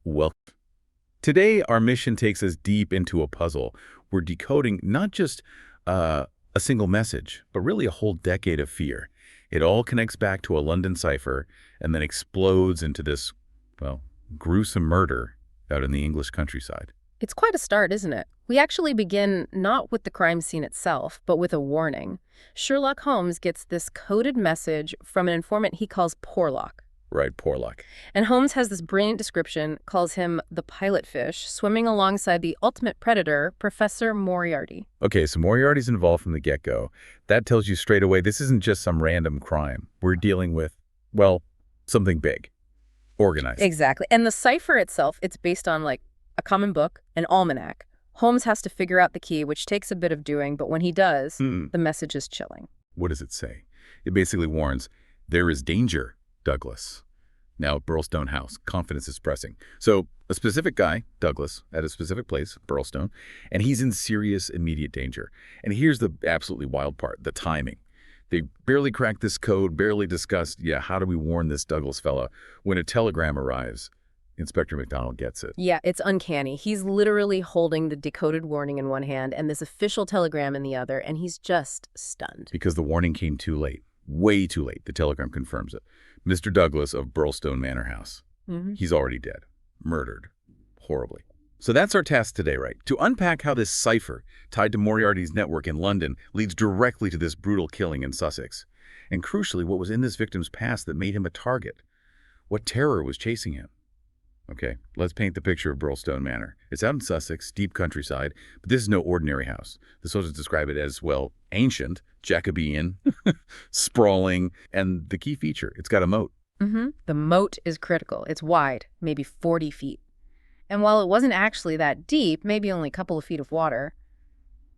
Well, today our mission takes us deep into a puzzle. We're decoding not just a single message, but really a whole decade of fear. It all connects back to a London cipher and then explodes into this, well, gruesome murder out in the English countryside. It's quite a start, isn't it? We actually begin not with the crime scene itself, but with a warning. Sherlock Holmes gets this coded message from an informant he calls Porlock. Right, Porlock. And Holmes has this brilliant description, calls him the pilot fish, swimming alongside the ultimate predator, Professor Moriarty. Okay, so Moriarty's involved from the get-go. That tells you straight away this isn't just some random crime. We're dealing with, well, something big, organized. Exactly. And the cipher itself, it's based on like a common book, an almanac. Holmes has to figure out the key, which takes a bit of doing, but when he does, the message is chilling. What does it say? It basically warns, there is danger, Douglas. Now at Burlstone house, confidence is pressing. So a specific guy, Douglas, at a specific place, Burlstone, and he's in serious immediate danger. And here's the absolutely wild part, the timing. They barely cracked this code, barely discussed, how do we warn this Douglas fella? When a telegram arrives, Inspector MacDonald gets it. Yeah, it's uncanny. He's literally holding the decoded warning in one hand and this official telegram in the other, and he's just stunned. Because the warning came too late. Way too late. The telegram confirms it. Mr. Douglas of Birlstone Manor house. He's already dead. Murdered. Horribly. So that's our task today, right? To unpack how this cipher, tied to Moriarty's network in London, leads directly to this brutal killing in Sussex. And crucially, what was in this victim's past that made him a target? What terror was chasing him? Okay, let's paint the picture of Birlstone Manor. It's out in Sussex, deep countryside, but this is no ordinary house. The soldiers describe it as, well, ancient, Jacobean, sprawling, and the key feature, it's got a moat. The moat is critical. It's wide, maybe 40 feet. And while it wasn't actually that deep, maybe only a couple of feet of water,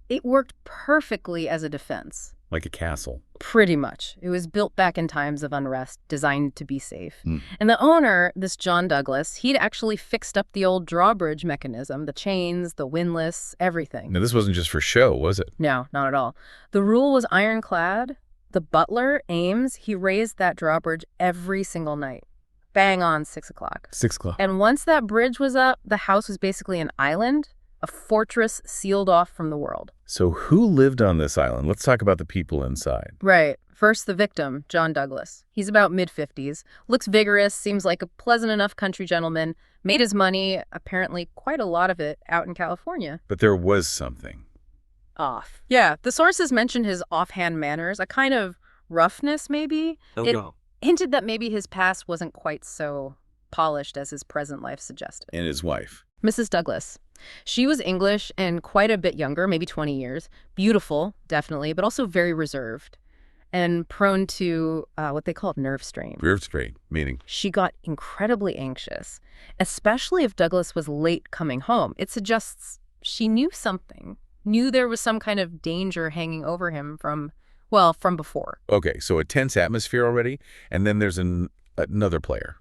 it worked perfectly as a defense. Like a castle. Pretty much. It was built back in times of unrest, designed to be safe. And the owner, this John Douglas, he'd actually fixed up the old drawbridge mechanism, the chains, the windlass, everything. Now, this wasn't just for show, was it? No, not at all. The rule was ironclad. The butler, Ames, he raised that drawbridge every single night. Bang on 6 o'clock. 6 o'clock. And once that bridge was up, the house was basically an island, a fortress sealed off from the world. So who lived on this island? Let's talk about the people inside. Right. First, the victim, John Douglas. He's about mid-50s, looks vigorous, seems like a pleasant enough country gentleman, made his money, apparently quite a lot of it, out in California. But there was something. Off. Yeah, the sources mentioned his offhand manners, a kind of roughness maybe. It hinted that maybe his past wasn't quite so polished as his present life suggested. And his wife. Mrs. Douglas. She was English and quite a bit younger, maybe 20 years. Beautiful, definitely, but also very reserved and prone to what they called nerve strain. Nerve strain, meaning? She got incredibly anxious, especially if Douglas was late coming home. It suggests she knew something, knew there was some kind of danger hanging over him from before. Okay, so a tense atmosphere already, and then there's another player.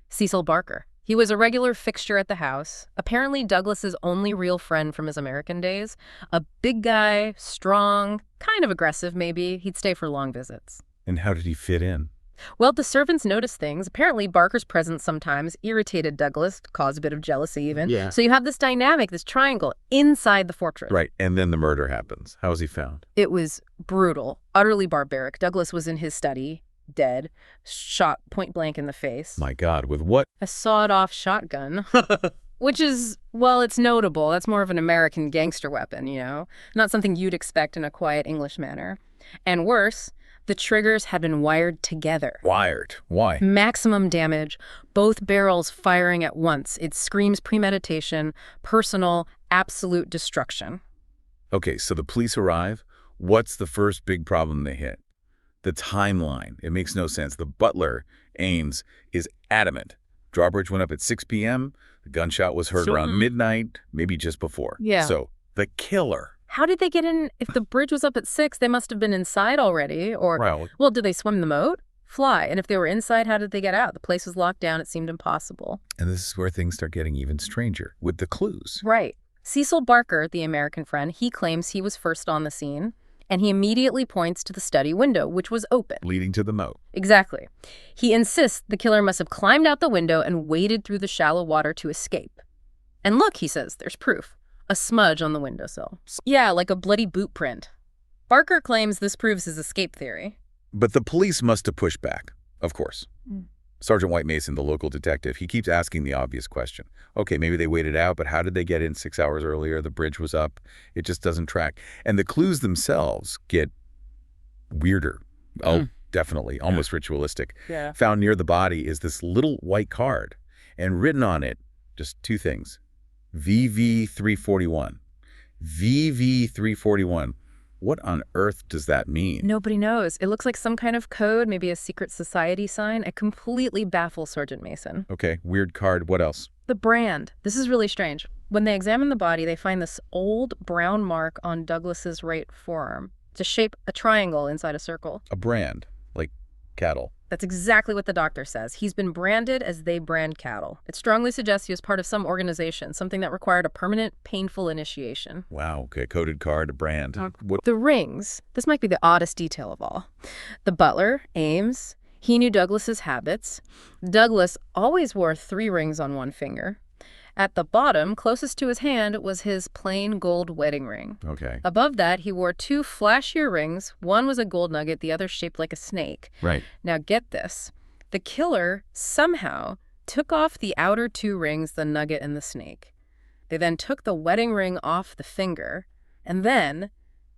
Cecil Barker. He was a regular fixture at the house, apparently Douglas's only real friend from his American days. A big guy, strong, kind of aggressive maybe. He'd stay for long visits. And how did he fit in? Well, the servants noticed things. Apparently, Barker's presence sometimes irritated Douglas, caused a bit of jealousy even. Yeah. So you have this dynamic, this triangle, inside the fortress. Right, and then the murder happens. How was he found? It was brutal, utterly barbaric. Douglas was in his study, dead, shot point blank in the face. My God, with what? A sawed-off shotgun. Which is, well, it's notable. That's more of an American gangster weapon, you know? Not something you'd expect in a quiet English manner. And worse, the triggers had been wired together. Wired? Why? Maximum damage, both barrels firing at once. It screams premeditation, personal, absolute destruction. Okay, so the police arrive. What's the first big problem they hit? The timeline. It makes no sense. The butler, Ames, is adamant. Drawbridge went up at 6 p.m. The gunshot was heard around midnight, maybe just before. Yeah. So the killer. How did they get in? If the bridge was up at 6, they must have been inside already. Or, well, did they swim the moat? Fly. And if they were inside, how did they get out? The place was locked down. It seemed impossible. And this is where things start getting even stranger, with the clues. Right. Cecil Barker, the American friend, he claims he was first on the scene. And he immediately points to the study window, which was open. Leading to the moat. Exactly. He insists the killer must have climbed out the window and waded through the shallow water to escape. And look, he says, there's proof. A smudge on the windowsill. Yeah, like a bloody boot print. Barker claims this proves his escape theory. But the police must have pushed back, of course. Sergeant White Mason, the local detective, he keeps asking the obvious question. Okay, maybe they waited out, but how did they get in 6 hours earlier? The bridge was up. It just doesn't track. And the clues themselves get weirder. Oh, definitely. Almost ritualistic. Yeah. Found near the body is this little white card. And written on it, just two things. VV341. VV341. What on earth does that mean? Nobody knows. It looks like some kind of code, maybe a secret society sign. It completely baffles Sergeant Mason. Okay, weird card. What else? The brand. This is really strange. When they examine the body, they find this old brown mark on Douglas's right forearm. To shape a triangle inside a circle. A brand, like cattle. That's exactly what the doctor says. He's been branded as they brand cattle. It strongly suggests he was part of some organization, something that required a permanent, painful initiation. Wow, okay, coded card, a brand. The rings. This might be the oddest detail of all. The butler, Ames, he knew Douglas's habits. Douglas always wore 3 rings on one finger. At the bottom, closest to his hand, was his plain gold wedding ring. Okay. Above that, he wore 2 flashier rings. One was a gold nugget, the other shaped like a snake. Right. Now get this. The killer somehow took off the outer 2 rings, the nugget and the snake. They then took the wedding ring off the finger, and then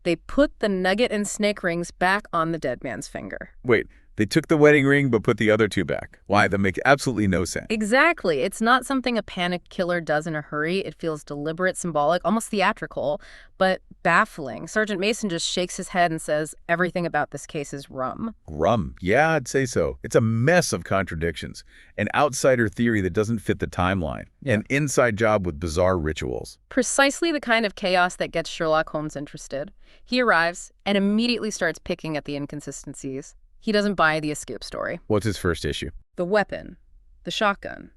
they put the nugget and snake rings back on the dead man's finger. Wait, they took the wedding ring but put the other 2 back. Why? That makes absolutely no sense. Exactly. It's not something a panicked killer does in a hurry. It feels deliberate, symbolic, almost theatrical, but baffling. Sergeant Mason just shakes his head and says, everything about this case is rum. Rum. Yeah, I'd say so. It's a mess of contradictions. An outsider theory that doesn't fit the timeline. An inside job with bizarre rituals. Precisely the kind of chaos that gets Sherlock Holmes interested. He arrives and immediately starts picking at the inconsistencies. He doesn't buy the escape story. What's his first issue? The weapon. The shotgun.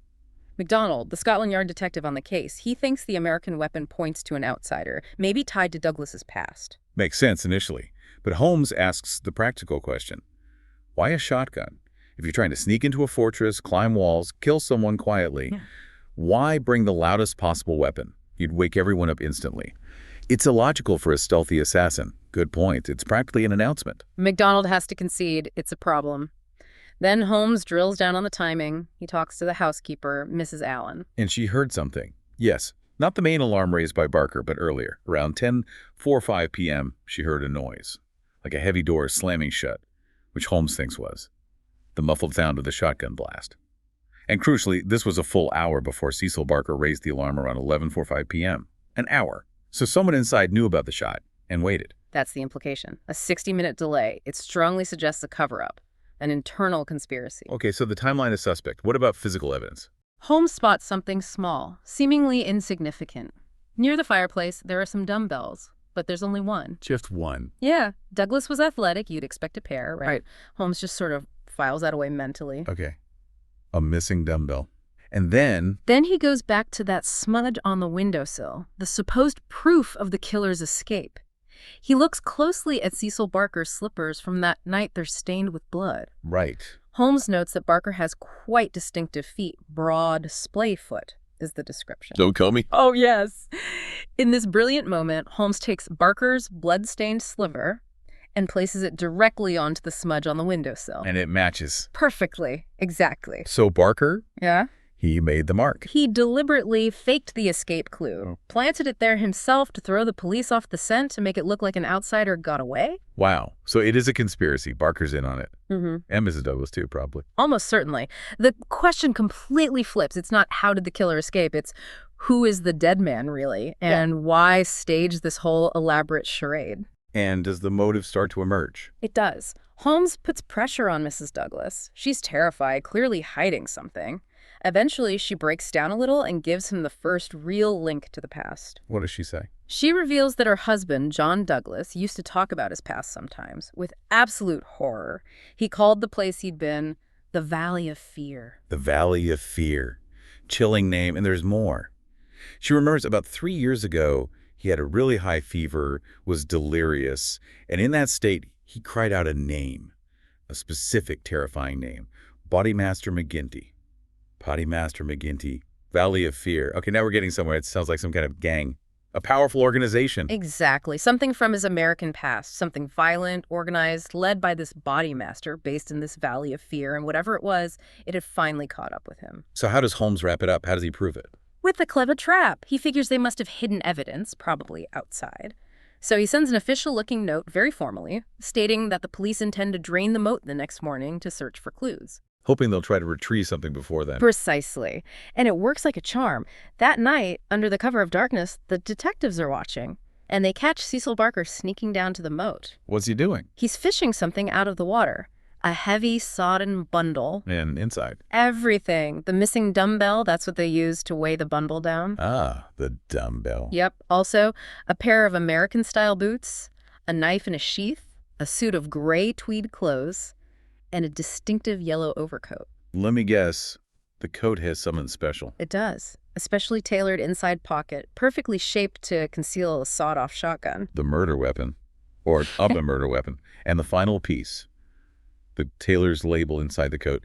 MacDonald, the Scotland Yard detective on the case, he thinks the American weapon points to an outsider, maybe tied to Douglas's past. Makes sense initially. But Holmes asks the practical question. Why a shotgun? If you're trying to sneak into a fortress, climb walls, kill someone quietly, why bring the loudest possible weapon? You'd wake everyone up instantly. It's illogical for a stealthy assassin. Good point. It's practically an announcement. MacDonald has to concede it's a problem. Then Holmes drills down on the timing. He talks to the housekeeper, Mrs. Allen. And she heard something. Yes, not the main alarm raised by Barker, but earlier. Around 10:45 p.m., she heard a noise, like a heavy door slamming shut, which Holmes thinks was the muffled sound of the shotgun blast. And crucially, this was a full hour before Cecil Barker raised the alarm around 11:45 p.m. An hour. So someone inside knew about the shot and waited. That's the implication. A 60-minute delay. It strongly suggests a cover-up, an internal conspiracy. Okay, so the timeline is suspect. What about physical evidence? Holmes spots something small, seemingly insignificant. Near the fireplace, there are some dumbbells, but there's only one. Just one. Yeah, Douglas was athletic. You'd expect a pair, right? Holmes just sort of files that away mentally. Okay. A missing dumbbell. And then he goes back to that smudge on the windowsill, the supposed proof of the killer's escape. He looks closely at Cecil Barker's slippers from that night they're stained with blood. Right. Holmes notes that Barker has quite distinctive feet. Broad, splay foot is the description. Don't call me. Oh, yes. In this brilliant moment, Holmes takes Barker's blood-stained sliver and places it directly onto the smudge on the windowsill. And it matches. Perfectly. Exactly. So Barker? Yeah? He made the mark. He deliberately faked the escape clue, planted it there himself to throw the police off the scent to make it look like an outsider got away. Wow. So it is a conspiracy. Barker's in on it. Mm-hmm. And Mrs. Douglas, too, probably. Almost certainly. The question completely flips. It's not how did the killer escape? It's who is the dead man, really? And why stage this whole elaborate charade? And does the motive start to emerge? It does. Holmes puts pressure on Mrs. Douglas. She's terrified, clearly hiding something. Eventually, she breaks down a little and gives him the first real link to the past. What does she say? She reveals that her husband, John Douglas, used to talk about his past sometimes, with absolute horror. He called the place he'd been the Valley of Fear. The Valley of Fear. Chilling name, and there's more. She remembers about 3 years ago, He had a really high fever, was delirious, and in that state, he cried out a name, a specific terrifying name, Bodymaster McGinty. Bodymaster McGinty, Valley of Fear. Okay, now we're getting somewhere. It sounds like some kind of gang. A powerful organization. Exactly. Something from his American past. Something violent, organized, led by this Bodymaster based in this Valley of Fear. And whatever it was, it had finally caught up with him. So how does Holmes wrap it up? How does he prove it? With a clever trap. He figures they must have hidden evidence, probably outside. So he sends an official-looking note, very formally, stating that the police intend to drain the moat the next morning to search for clues. Hoping they'll try to retrieve something before then. Precisely. And it works like a charm. That night, under the cover of darkness, the detectives are watching. And they catch Cecil Barker sneaking down to the moat. What's he doing? He's fishing something out of the water. A heavy, sodden bundle. And inside? Everything. The missing dumbbell, that's what they use to weigh the bundle down. Ah, the dumbbell. Yep. Also, a pair of American-style boots, a knife in a sheath, a suit of gray tweed clothes, and a distinctive yellow overcoat. Let me guess, the coat has something special. It does. A specially tailored inside pocket, perfectly shaped to conceal a sawed-off shotgun. The murder weapon, or a murder weapon. And the final piece, the tailor's label inside the coat.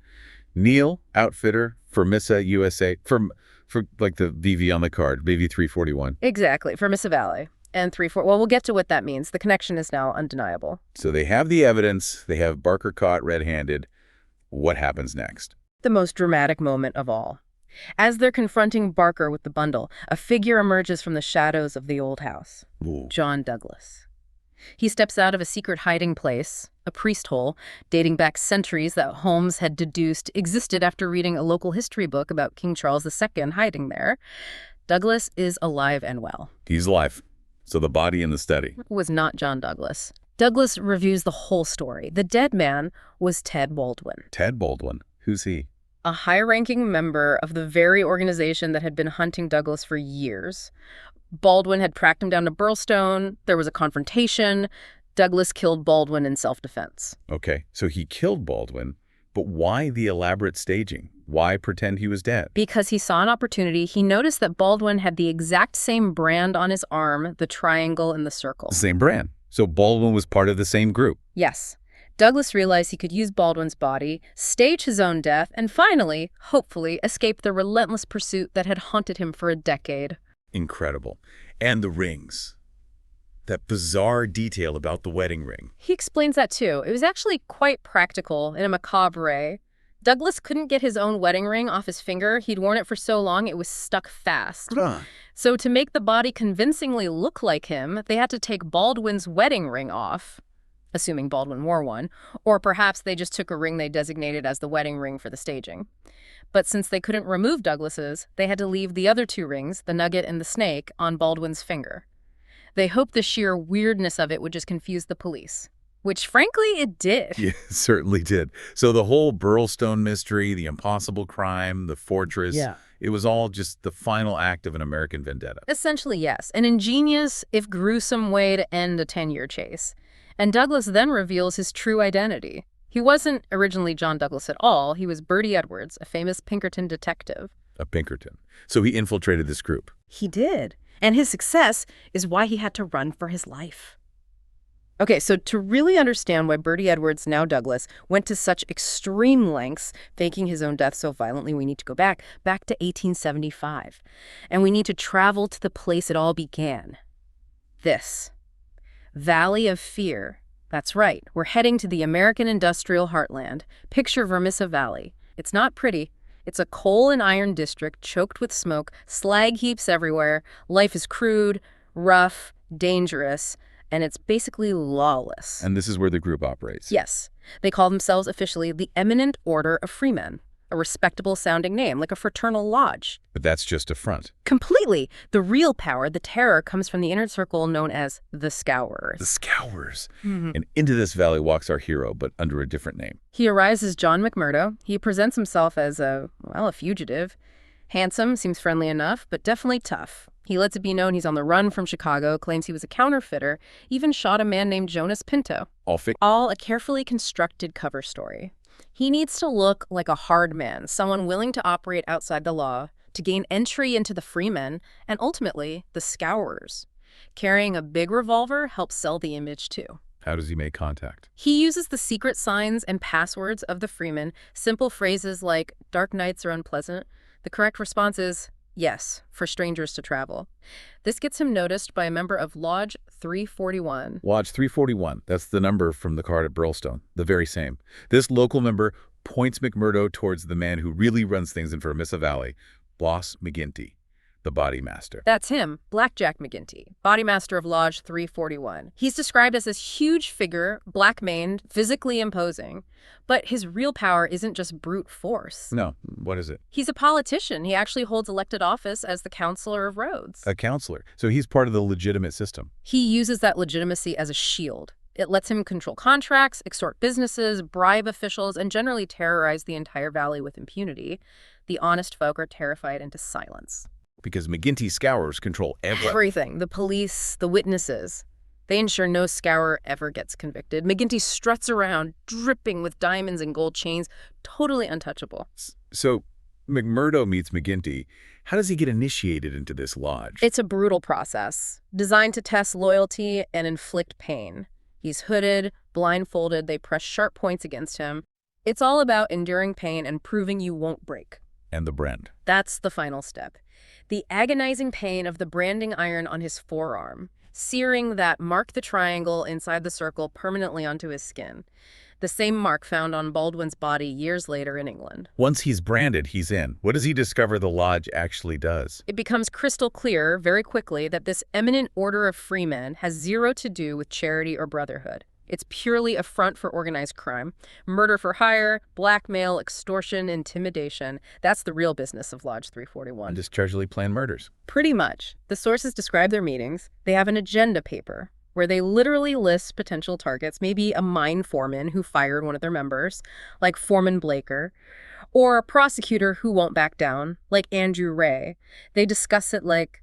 Neil, outfitter, Firmissa, USA, for like the VV on the card, VV 341. Exactly, Firmissa Valley. And 3-4. Well, we'll get to what that means. The connection is now undeniable. So they have the evidence. They have Barker caught red-handed. What happens next? The most dramatic moment of all. As they're confronting Barker with the bundle, a figure emerges from the shadows of the old house. Ooh. John Douglas. He steps out of a secret hiding place, a priest hole, dating back centuries that Holmes had deduced existed after reading a local history book about King Charles II hiding there. Douglas is alive and well. He's alive. So the body in the study was not John Douglas. Douglas reviews the whole story. The dead man was Ted Baldwin. Ted Baldwin. Who's he? A high-ranking member of the very organization that had been hunting Douglas for years. Baldwin had tracked him down to Burlstone. There was a confrontation. Douglas killed Baldwin in self-defense. Okay, so he killed Baldwin, but why the elaborate staging? Why pretend he was dead? Because he saw an opportunity. He noticed that Baldwin had the exact same brand on his arm, the triangle and the circle. Same brand. So Baldwin was part of the same group. Yes. Douglas realized he could use Baldwin's body, stage his own death, and finally, hopefully, escape the relentless pursuit that had haunted him for a decade. Incredible. And the rings. That bizarre detail about the wedding ring. He explains that too. It was actually quite practical in a macabre way. Douglas couldn't get his own wedding ring off his finger. He'd worn it for so long it was stuck fast. So to make the body convincingly look like him, they had to take Baldwin's wedding ring off, assuming Baldwin wore one, or perhaps they just took a ring they designated as the wedding ring for the staging. But since they couldn't remove Douglas's, they had to leave the other two rings, the nugget and the snake, on Baldwin's finger. They hoped the sheer weirdness of it would just confuse the police. Which, frankly, it did. Yeah, it certainly did. So the whole Burlstone mystery, the impossible crime, the fortress, it was all just the final act of an American vendetta. Essentially, yes. An ingenious, if gruesome, way to end a 10-year chase. And Douglas then reveals his true identity. He wasn't originally John Douglas at all. He was Bertie Edwards, a famous Pinkerton detective. A Pinkerton. So he infiltrated this group. He did. And his success is why he had to run for his life. Okay, so to really understand why Bertie Edwards, now Douglas, went to such extreme lengths, faking his own death so violently, we need to go back to 1875. And we need to travel to the place it all began. This. Valley of Fear. That's right, we're heading to the American industrial heartland. Picture Vermissa Valley. It's not pretty. It's a coal and iron district choked with smoke, slag heaps everywhere. Life is crude, rough, dangerous, and it's basically lawless. And this is where the group operates. Yes. They call themselves officially the Imminent Order of Freemen, a respectable-sounding name, like a fraternal lodge. But that's just a front. Completely. The real power, the terror, comes from the inner circle known as the Scourers. The Scourers. And into this valley walks our hero, but under a different name. He arrives as John McMurdo. He presents himself as a fugitive. Handsome, seems friendly enough, but definitely tough. He lets it be known he's on the run from Chicago, claims he was a counterfeiter, even shot a man named Jonas Pinto. All a carefully constructed cover story. He needs to look like a hard man, someone willing to operate outside the law, to gain entry into the Freemen, and ultimately, the Scourers. Carrying a big revolver helps sell the image, too. How does he make contact? He uses the secret signs and passwords of the Freeman, simple phrases like, "Dark nights are unpleasant." The correct response is, "Yes, for strangers to travel." This gets him noticed by a member of Lodge 341. Lodge 341, that's the number from the card at Burlstone, the very same. This local member points McMurdo towards the man who really runs things in Vermissa Valley, Boss McGinty, the body master. That's him, Blackjack McGinty, body master of Lodge 341. He's described as this huge figure, black-maned, physically imposing. But his real power isn't just brute force. No, what is it? He's a politician. He actually holds elected office as the Counselor of Roads. A counselor. So he's part of the legitimate system. He uses that legitimacy as a shield. It lets him control contracts, extort businesses, bribe officials, and generally terrorize the entire valley with impunity. The honest folk are terrified into silence. Because McGinty scours control everything. The police, the witnesses. They ensure no scourer ever gets convicted. McGinty struts around, dripping with diamonds and gold chains, totally untouchable. So McMurdo meets McGinty. How does he get initiated into this lodge? It's a brutal process, designed to test loyalty and inflict pain. He's hooded, blindfolded, they press sharp points against him. It's all about enduring pain and proving you won't break. And the brand. That's the final step. The agonizing pain of the branding iron on his forearm, searing that mark the triangle inside the circle permanently onto his skin. The same mark found on Baldwin's body years later in England. Once he's branded, he's in. What does he discover the lodge actually does? It becomes crystal clear very quickly that this eminent order of freemen has zero to do with charity or brotherhood. It's purely a front for organized crime. Murder for hire, blackmail, extortion, intimidation. That's the real business of Lodge 341. Undischargedly planned murders. Pretty much. The sources describe their meetings. They have an agenda paper where they literally list potential targets, maybe a mine foreman who fired one of their members, like Foreman Blaker, or a prosecutor who won't back down, like Andrew Ray. They discuss it like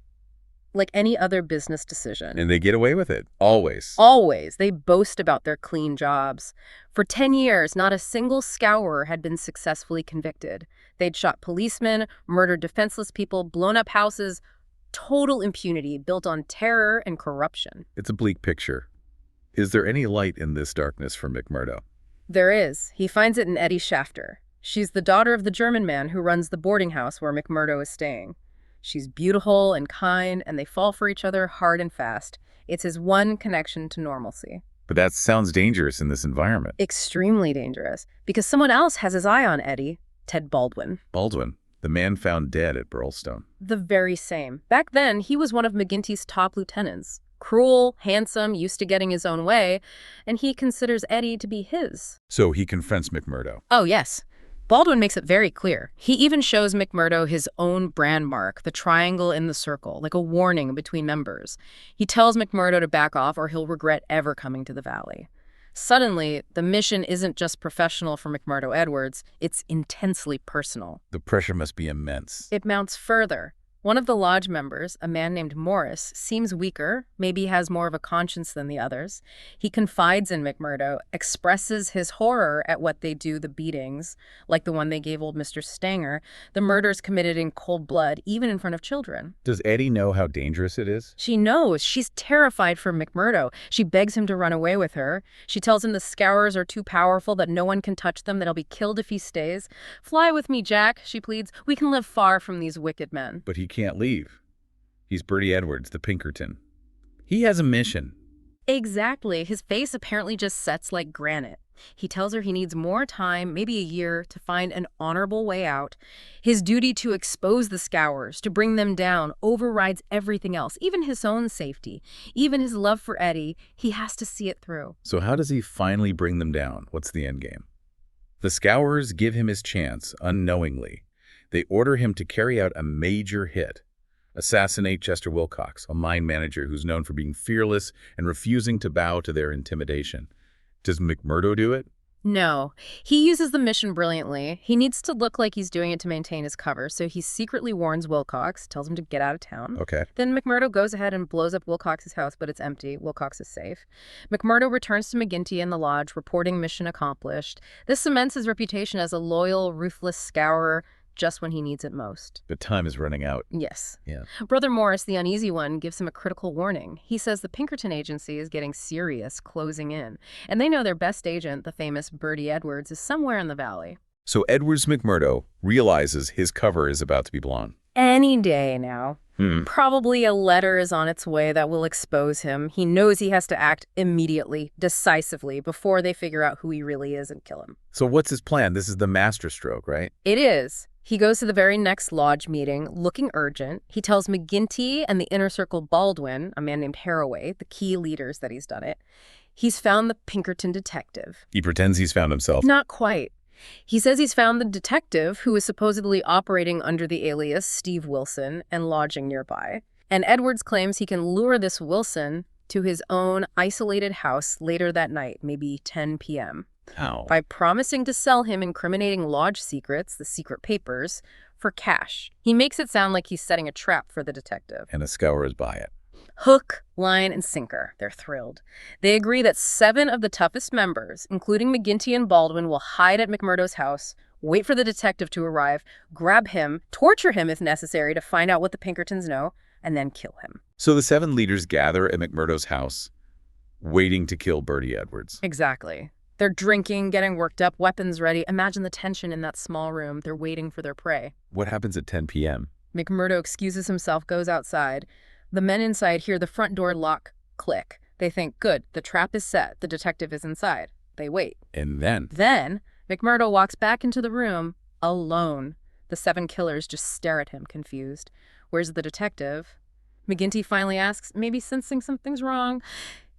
any other business decision. And they get away with it. Always. Always. They boast about their clean jobs. For 10 years, not a single scourer had been successfully convicted. They'd shot policemen, murdered defenseless people, blown up houses. Total impunity built on terror and corruption. It's a bleak picture. Is there any light in this darkness for McMurdo? There is. He finds it in Eddie Shafter. She's the daughter of the German man who runs the boarding house where McMurdo is staying. She's beautiful and kind, and they fall for each other hard and fast. It's his one connection to normalcy. But that sounds dangerous in this environment. Extremely dangerous, because someone else has his eye on Eddie, Ted Baldwin. Baldwin, the man found dead at Burlstone. The very same. Back then, he was one of McGinty's top lieutenants. Cruel, handsome, used to getting his own way, and he considers Eddie to be his. So he confronts McMurdo. Oh, yes. Baldwin makes it very clear. He even shows McMurdo his own brand mark, the triangle in the circle, like a warning between members. He tells McMurdo to back off or he'll regret ever coming to the valley. Suddenly, the mission isn't just professional for McMurdo Edwards, it's intensely personal. The pressure must be immense. It mounts further. One of the lodge members, a man named Morris, seems weaker, maybe has more of a conscience than the others. He confides in McMurdo, expresses his horror at what they do, the beatings, like the one they gave old Mr. Stanger, the murders committed in cold blood, even in front of children. Does Eddie know how dangerous it is? She knows. She's terrified for McMurdo. She begs him to run away with her. She tells him the Scourers are too powerful, that no one can touch them, that he'll be killed if he stays. "Fly with me, Jack," she pleads. "We can live far from these wicked men." But he can't leave. He's Bertie Edwards, the Pinkerton. He has a mission. Exactly. His face apparently just sets like granite. He tells her he needs more time, maybe a year, to find an honorable way out. His duty to expose the Scourers, to bring them down, overrides everything else, even his own safety, even his love for Eddie. He has to see it through. So how does he finally bring them down? What's the end game? The Scourers give him his chance, unknowingly. They order him to carry out a major hit. Assassinate Chester Wilcox, a mine manager who's known for being fearless and refusing to bow to their intimidation. Does McMurdo do it? No. He uses the mission brilliantly. He needs to look like he's doing it to maintain his cover, so he secretly warns Wilcox, tells him to get out of town. Okay. Then McMurdo goes ahead and blows up Wilcox's house, but it's empty. Wilcox is safe. McMurdo returns to McGinty in the lodge, reporting mission accomplished. This cements his reputation as a loyal, ruthless scourer, just when he needs it most. But time is running out. Yes. Yeah. Brother Morris, the uneasy one, gives him a critical warning. He says the Pinkerton agency is getting serious, closing in. And they know their best agent, the famous Bertie Edwards, is somewhere in the valley. So Edwards McMurdo realizes his cover is about to be blown. Any day now. Probably a letter is on its way that will expose him. He knows he has to act immediately, decisively, before they figure out who he really is and kill him. So what's his plan? This is the masterstroke, right? It is. He goes to the very next lodge meeting, looking urgent. He tells McGinty and the Inner Circle Baldwin, a man named Haraway, the key leaders that he's done it. He's found the Pinkerton detective. He pretends he's found himself. Not quite. He says he's found the detective who is supposedly operating under the alias Steve Wilson and lodging nearby. And Edwards claims he can lure this Wilson to his own isolated house later that night, maybe 10 p.m. How? By promising to sell him incriminating lodge secrets, the secret papers, for cash. He makes it sound like he's setting a trap for the detective. And the scourers buy it. Hook, line, and sinker. They're thrilled. They agree that 7 of the toughest members, including McGinty and Baldwin, will hide at McMurdo's house, wait for the detective to arrive, grab him, torture him if necessary to find out what the Pinkertons know, and then kill him. So the 7 leaders gather at McMurdo's house, waiting to kill Bertie Edwards. Exactly. They're drinking, getting worked up, weapons ready. Imagine the tension in that small room. They're waiting for their prey. What happens at 10 p.m.? McMurdo excuses himself, goes outside. The men inside hear the front door lock click. They think, good, the trap is set. The detective is inside. They wait. And then? Then, McMurdo walks back into the room, alone. The 7 killers just stare at him, confused. Where's the detective? McGinty finally asks, maybe sensing something's wrong,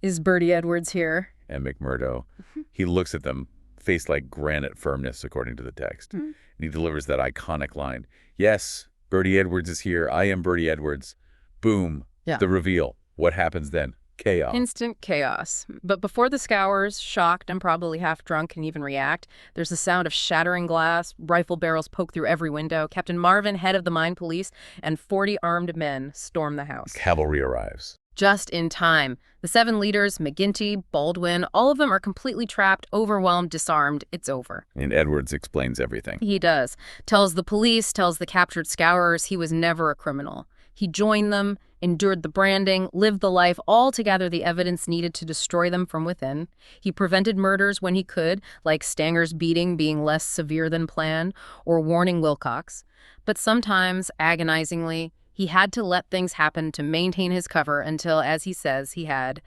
is Bertie Edwards here? And McMurdo, he looks at them, face like granite firmness, according to the text. And he delivers that iconic line, yes, Bertie Edwards is here. I am Bertie Edwards. Boom. Yeah. The reveal. What happens then? Chaos. Instant chaos. But before the scours, shocked and probably half drunk, can even react, there's the sound of shattering glass, rifle barrels poke through every window. Captain Marvin, head of the mine police, and 40 armed men storm the house. Cavalry arrives. Just in time. The 7 leaders, McGinty, Baldwin, all of them are completely trapped, overwhelmed, disarmed. It's over. And Edwards explains everything. He does. Tells the police, tells the captured scourers he was never a criminal. He joined them, endured the branding, lived the life, all to gather the evidence needed to destroy them from within. He prevented murders when he could, like Stanger's beating being less severe than planned, or warning Wilcox. But sometimes, agonizingly, he had to let things happen to maintain his cover until, as he says, he had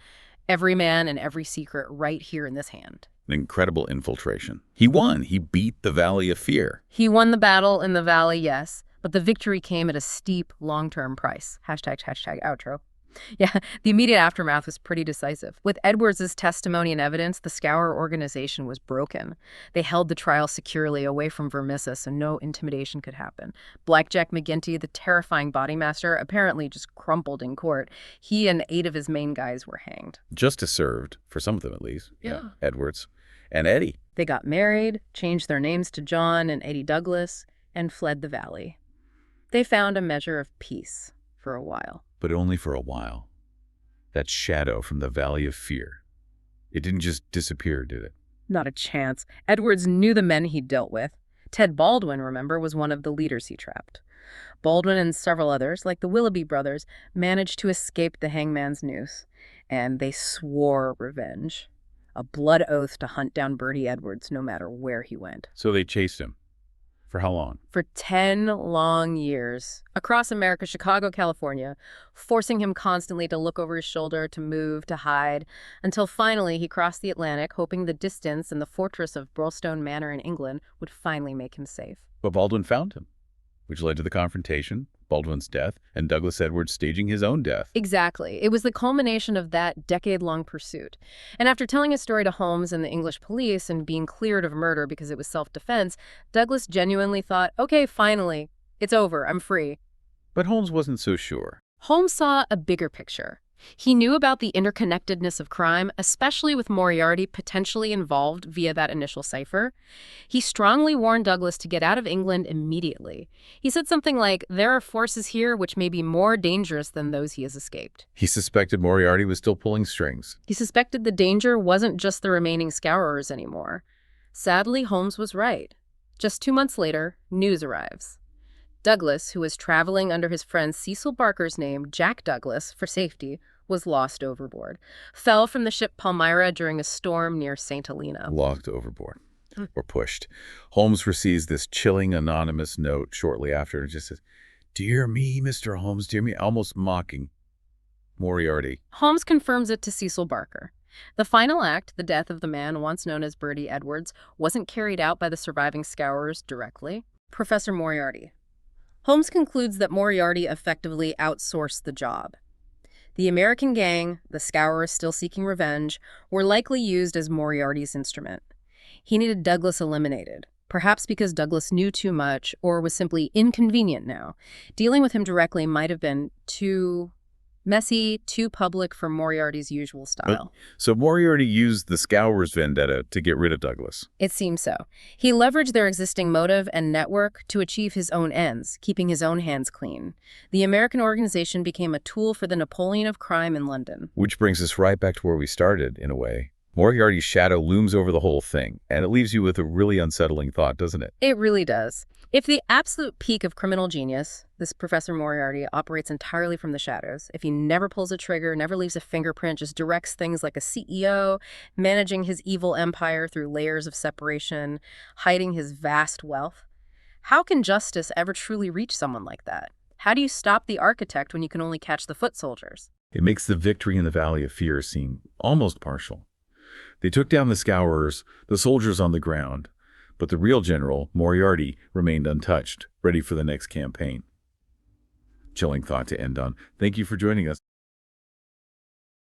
every man and every secret right here in this hand. An incredible infiltration. He won. He beat the Valley of Fear. He won the battle in the valley, yes, but the victory came at a steep, long-term price. Hashtag outro. Yeah, the immediate aftermath was pretty decisive. With Edwards' testimony and evidence, the Scour organization was broken. They held the trial securely away from Vermissa so no intimidation could happen. Blackjack McGinty, the terrifying bodymaster, apparently just crumpled in court. He and 8 of his main guys were hanged. Justice served, for some of them at least. Yeah. Edwards and Eddie. They got married, changed their names to John and Eddie Douglas, and fled the valley. They found a measure of peace for a while. But only for a while. That shadow from the Valley of Fear. It didn't just disappear, did it? Not a chance. Edwards knew the men he'd dealt with. Ted Baldwin, remember, was one of the leaders he trapped. Baldwin and several others, like the Willoughby brothers, managed to escape the hangman's noose. And they swore revenge. A blood oath to hunt down Bertie Edwards no matter where he went. So they chased him. For how long? For 10 long years. Across America, Chicago, California, forcing him constantly to look over his shoulder, to move, to hide, until finally he crossed the Atlantic, hoping the distance and the fortress of Birlstone Manor in England would finally make him safe. But Baldwin found him, which led to the confrontation, Baldwin's death, and Douglas Edwards staging his own death. Exactly. It was the culmination of that decade-long pursuit. And after telling his story to Holmes and the English police and being cleared of murder because it was self-defense, Douglas genuinely thought, okay, finally, it's over, I'm free. But Holmes wasn't so sure. Holmes saw a bigger picture. He knew about the interconnectedness of crime, especially with Moriarty potentially involved via that initial cipher. He strongly warned Douglas to get out of England immediately. He said something like, there are forces here which may be more dangerous than those he has escaped. He suspected Moriarty was still pulling strings. He suspected the danger wasn't just the remaining scourers anymore. Sadly, Holmes was right. Just 2 months later, news arrives. Douglas, who was traveling under his friend Cecil Barker's name, Jack Douglas, for safety, was lost overboard. Fell from the ship Palmyra during a storm near St. Helena. Locked overboard. Or pushed. Holmes receives this chilling anonymous note shortly after. It just says, "Dear me, Mr. Holmes, dear me," almost mocking Moriarty. Holmes confirms it to Cecil Barker. The final act, the death of the man once known as Bertie Edwards, wasn't carried out by the surviving Scourers directly. Professor Moriarty. Holmes concludes that Moriarty effectively outsourced the job. The American gang, the Scourers still seeking revenge, were likely used as Moriarty's instrument. He needed Douglas eliminated, perhaps because Douglas knew too much or was simply inconvenient now. Dealing with him directly might have been too messy, too public for Moriarty's usual style. So Moriarty used the Scourers' vendetta to get rid of Douglas. It seems so. He leveraged their existing motive and network to achieve his own ends, keeping his own hands clean. The American organization became a tool for the Napoleon of crime in London. Which brings us right back to where we started, in a way. Moriarty's shadow looms over the whole thing, and it leaves you with a really unsettling thought, doesn't it? It really does. If the absolute peak of criminal genius, this Professor Moriarty, operates entirely from the shadows, if he never pulls a trigger, never leaves a fingerprint, just directs things like a CEO, managing his evil empire through layers of separation, hiding his vast wealth, how can justice ever truly reach someone like that? How do you stop the architect when you can only catch the foot soldiers? It makes the victory in the Valley of Fear seem almost partial. They took down the Scourers, the soldiers on the ground, but the real general, Moriarty, remained untouched, ready for the next campaign. Chilling thought to end on. Thank you for joining us.